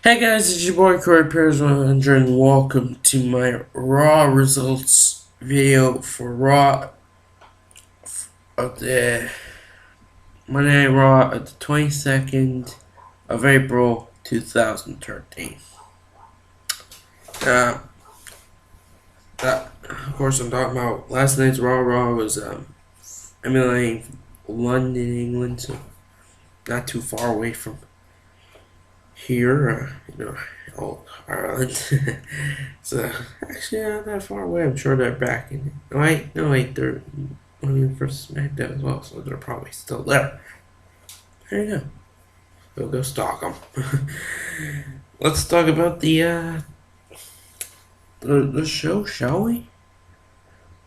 Hey guys, it's your boy Corey Pierce 100 and welcome to my Raw results video for Raw of the Monday Night Raw of the 22nd of April 2013. Of course, I'm talking about last night's Raw. Raw was emulating London, England, so not too far away from here, Ireland. So actually not that far away. I'm sure they're back in. No, wait, they're on the first SmackDown as well, so they're probably still there. There you go. We'll go stalk them. Let's talk about the show, shall we?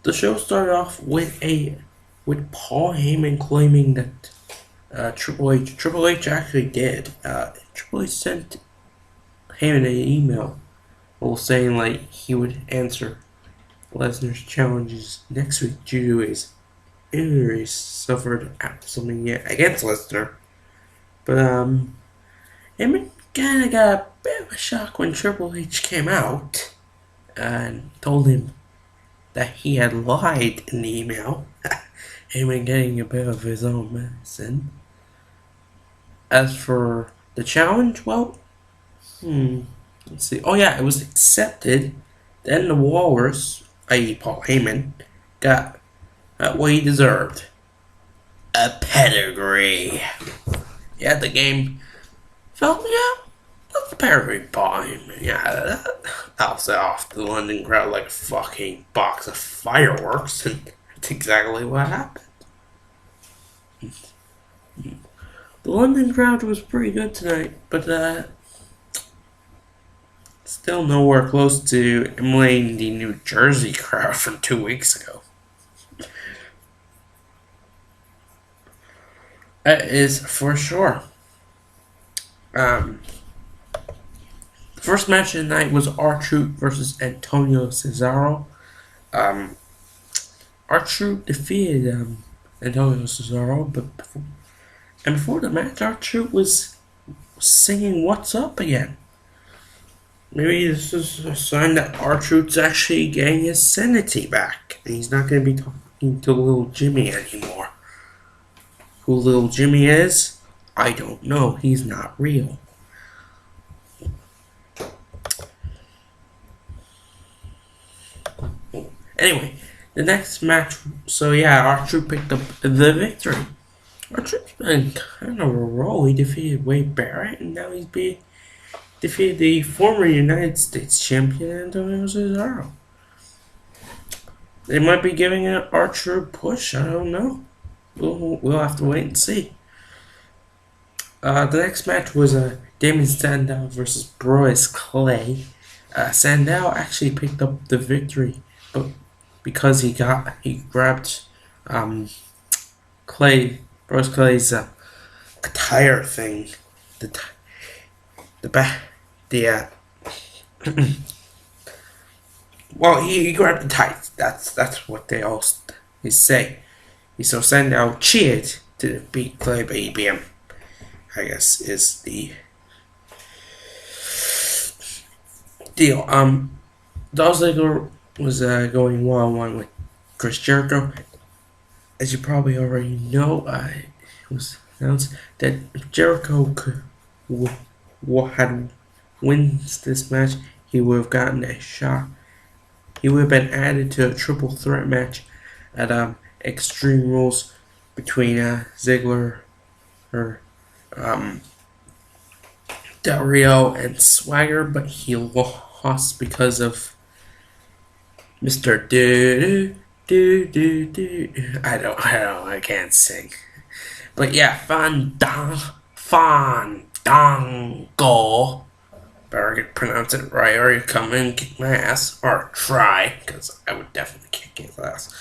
The show started off with Paul Heyman claiming that Triple H actually did. Triple H sent Heyman an email saying like he would answer Lesnar's challenges next week due to his injuries suffered after something against Lesnar. But Heyman kind of got a bit of a shock when Triple H came out and told him that he had lied in the email. Heyman getting a bit of his own medicine. As for the challenge, well, let's see. Oh yeah, it was accepted. Then the Walrus, i.e. Paul Heyman, got what he deserved. A pedigree. Yeah, the game felt, that's a pedigree, Paul Heyman. Yeah, that'll set off the London crowd like a fucking box of fireworks, and that's exactly what happened. The London crowd was pretty good tonight, but still nowhere close to emulating the New Jersey crowd from 2 weeks ago. That is for sure. The first match of the night was R-Truth versus Antonio Cesaro. R-Truth defeated Antonio Cesaro, but before the match, R-Truth was singing "What's Up" again. Maybe this is a sign that R-Truth's actually getting his sanity back, and he's not going to be talking to little Jimmy anymore. Who little Jimmy is, I don't know. He's not real. Anyway, the next match. So yeah, R-Truth picked up the victory. R-Truth's been kind of a roll. He defeated Wade Barrett, and now he's defeated the former United States champion Antonio Cesaro. They might be giving an R-Truth push. I don't know. We'll have to wait and see. The next match was Damon Sandow versus Bryce Clay. Sandow actually picked up the victory, but because he grabbed Bryce Clay's attire thing, well, he grabbed the tights. That's what they all say. So Sandow cheered to beat Clay, but he beat him, I guess, is the deal. Dolph Ziggler was going one-on-one with Chris Jericho. As you probably already know, it was announced that if Jericho had wins this match, he would have gotten a shot. He would have been added to a triple threat match at Extreme Rules between Ziggler, Del Rio, and Swagger, but he lost because of Mr. I can't sing. But yeah, Fandango. Better get pronounce it right, or you come in and kick my ass, or try, because I would definitely kick his ass.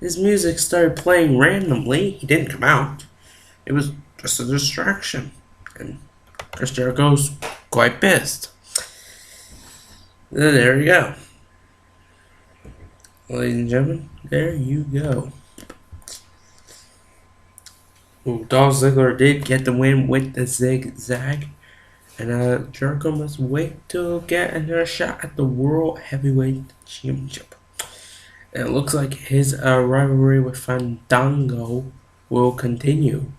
His music started playing randomly. He didn't come out. It was just a distraction, and Chris Jericho's quite pissed. There you go. Ladies and gentlemen, there you go. Dolph Ziggler did get the win with the zigzag. And Jericho must wait to get another shot at the World Heavyweight Championship. And it looks like his rivalry with Fandango will continue.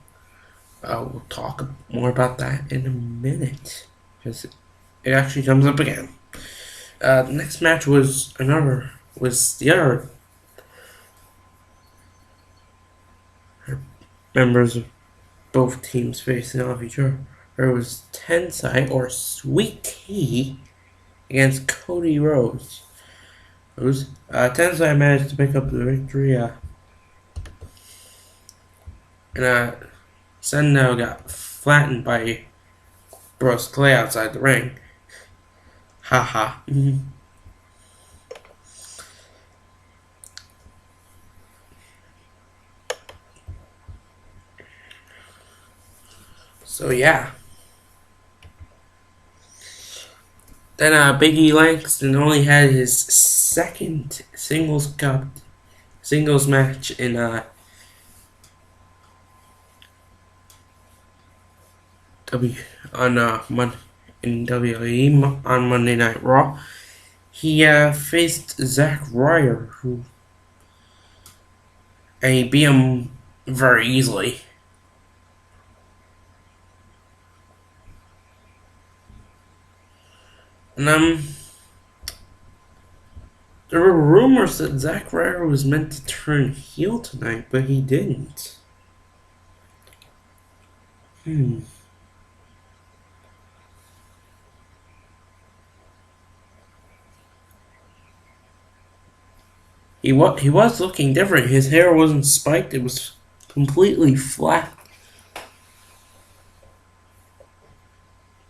We'll talk more about that in a minute, because it actually comes up again. The next match was the other members of both teams facing off each other. There was Tensai, or Sweet Tea, against Cody Rhodes. Tensai managed to pick up the victory, and Sendo got flattened by Bros Clay outside the ring. Haha. So yeah. Then Big E Langston only had his second singles match in WWE on Monday Night Raw. He faced Zack Ryder, and he beat him very easily. And there were rumors that Zack Ryder was meant to turn heel tonight, but he didn't. He was looking different. His hair wasn't spiked, it was completely flat.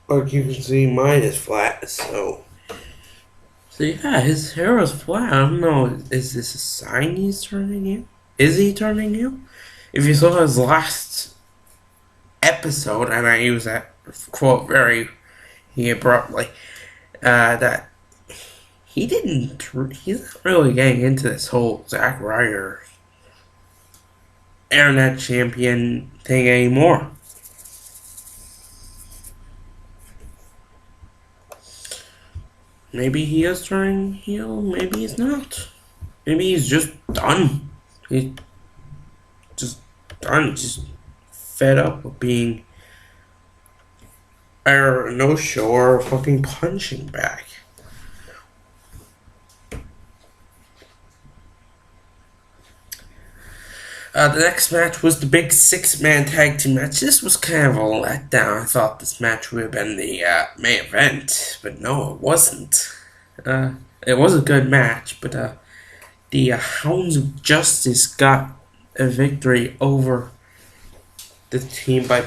Like you can see, mine is flat, so yeah, his hair was flat. I don't know, is this a sign he's turning heel? Is he turning heel? If you saw his last episode, and I use that quote very abruptly, that he's not really getting into this whole Zack Ryder internet champion thing anymore. Maybe he is turning heel, maybe he's not. Maybe he's just done. He's just done, just fed up with being either a no-show or a fucking punching bag. The next match was the big six-man tag team match. This was kind of a letdown. I thought this match would have been the main event, but no, it wasn't. It was a good match, but the Hounds of Justice got a victory over the team by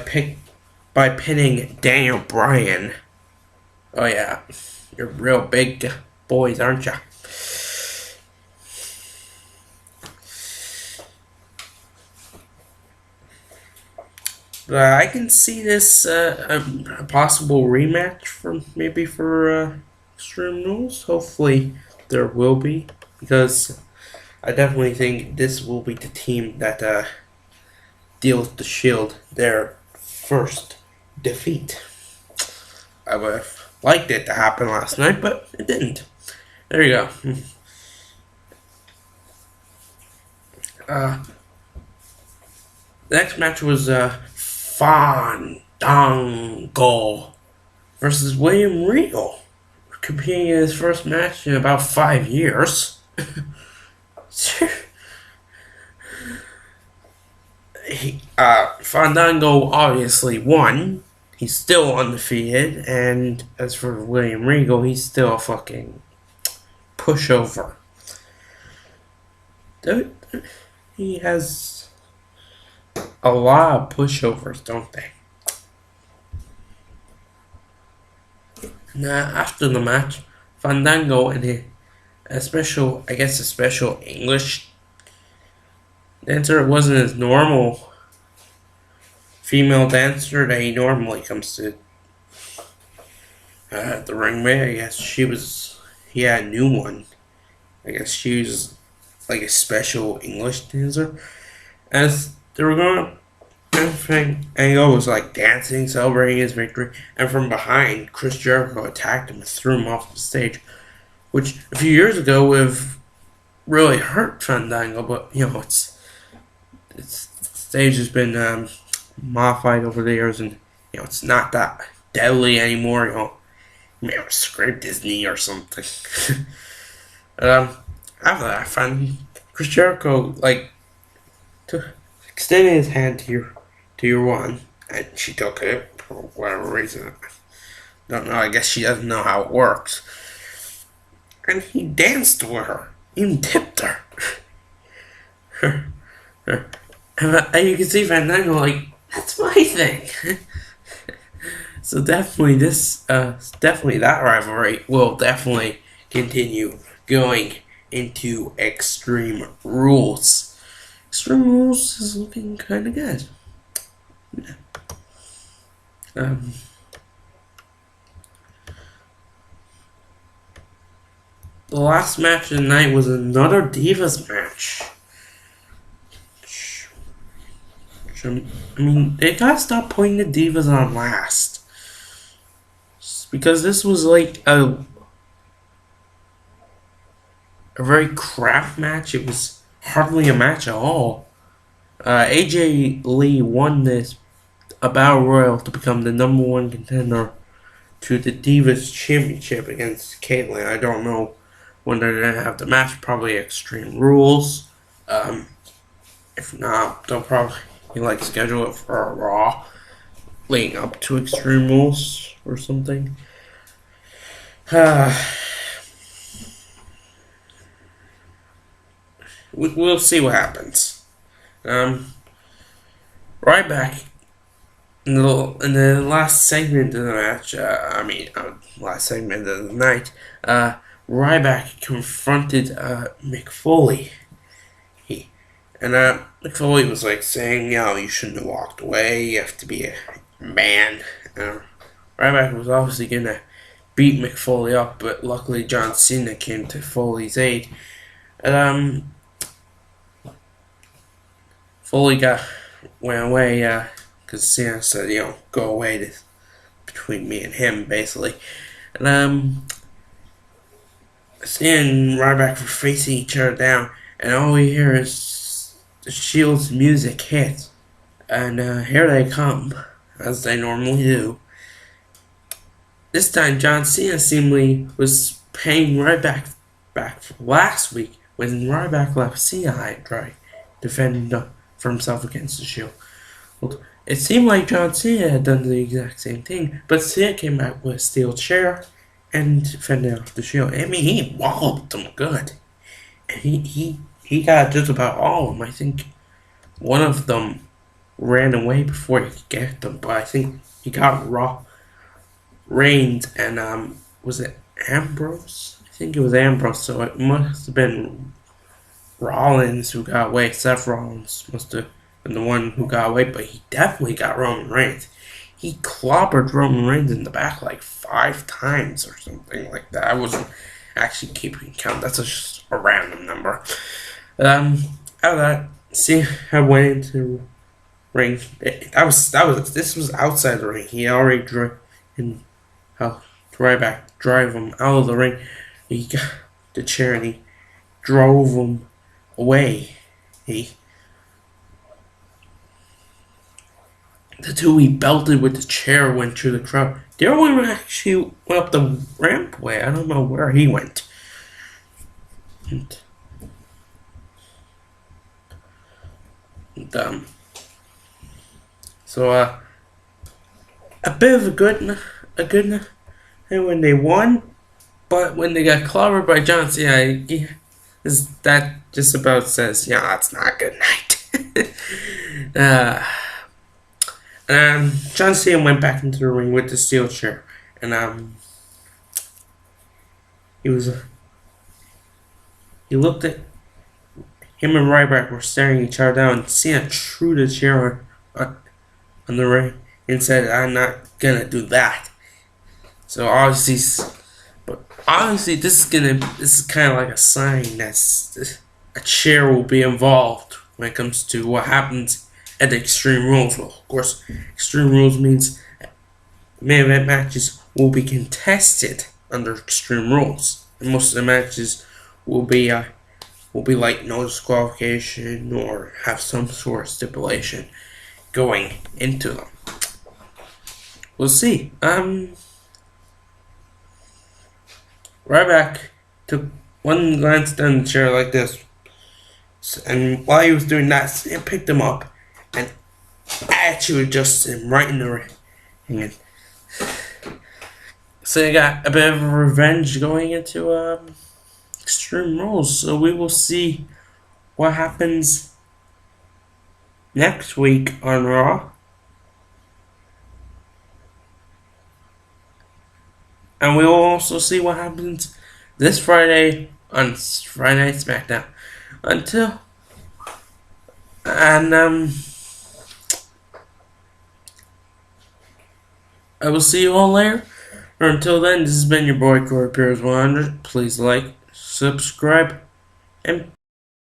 pinning Daniel Bryan. Oh yeah, you're real big boys, aren't ya? I can see this a possible rematch for Extreme Rules. Hopefully there will be, because I definitely think this will be the team that deals the Shield their first defeat. I would have liked it to happen last night, but it didn't. There you go. The next match was Fandango versus William Regal, competing in his first match in about 5 years. Fandango obviously won. He's still undefeated, and as for William Regal, he's still a fucking pushover. He has a lot of pushovers, don't they? Now, after the match, Fandango and a special English dancer, it wasn't his normal female dancer that he normally comes to the ring with. I guess he had a new one. I guess she was like a special English dancer. As they were going to And Angle was like dancing, celebrating his victory, and from behind, Chris Jericho attacked him and threw him off the stage, which a few years ago would have really hurt Fandango, but it's the stage has been modified over the years, and it's not that deadly anymore. You may have scraped his knee or something. After that, I found Chris Jericho extended his hand to your one, and she took it for whatever reason. Don't know. I guess she doesn't know how it works. And he danced with her, even tipped her. And you can see Fandango that's my thing. So definitely definitely that rivalry will definitely continue going into Extreme Rules. Extreme Rules is looking kind of good. The last match of the night was another Divas match. I mean, they gotta stop putting the Divas on last. Because this was like a very crap match. It was hardly a match at all. AJ Lee won a Battle Royal to become the number one contender to the Divas Championship against Caitlyn. I don't know when they're going to have the match. Probably Extreme Rules. If not, they'll probably schedule it for a Raw leading up to Extreme Rules or something. We'll see what happens. Right back in the last segment of the match. Last segment of the night. Ryback confronted Mick Foley. Mick Foley was saying, you shouldn't have walked away. You have to be a man. Ryback was obviously gonna beat Mick Foley up, but luckily John Cena came to Foley's aid. Foley went away because Cena said, go away between me and him, basically. And Cena and Ryback were facing each other down, and all we hear is the Shield's music hit. And here they come, as they normally do. This time, John Cena seemingly was paying Ryback back for last week when Ryback left Cena high and dry, defending for himself against the Shield. Well, it seemed like John Cena had done the exact same thing, but Cena came back with a steel chair and defended off the Shield. I mean, he walloped them good. And he got just about all of them. I think one of them ran away before he could get them, but I think he got Reigns and was it Ambrose? I think it was Ambrose, so it must have been Rollins who got away. Seth Rollins must have been the one who got away, but he definitely got Roman Reigns. He clobbered Roman Reigns in the back 5 times or something like that. I wasn't actually keeping count. That's just a random number. Out of that, see, I went into ring. This was outside the ring. He already Ryback drive him out of the ring. He got the chair and he drove him away. The two he belted with the chair went through the crowd. The other one actually went up the rampway. I don't know where he went. So a bit of a good and when they won, but when they got clobbered by John Cena, that just about says, it's not a good night. John Cena went back into the ring with the steel chair, and he looked at him and Ryback were staring each other down, and Cena threw the chair on the ring and said, "I'm not gonna do that." So obviously, this is kind of like a sign that a chair will be involved when it comes to what happens at Extreme Rules. Well, of course, Extreme Rules means main event matches will be contested under Extreme Rules, and most of the matches will be like no disqualification or have some sort of stipulation going into them. We'll see. Ryback took one glance down the chair like this, and while he was doing that, it picked him up and actually adjusted him right in the ring. So they got a bit of a revenge going into Extreme Rules. So we will see what happens next week on Raw. And we will also see what happens this Friday on Friday Night SmackDown. I will see you all later. Or until then, this has been your boy Corey Pierce 100. Please like, subscribe, and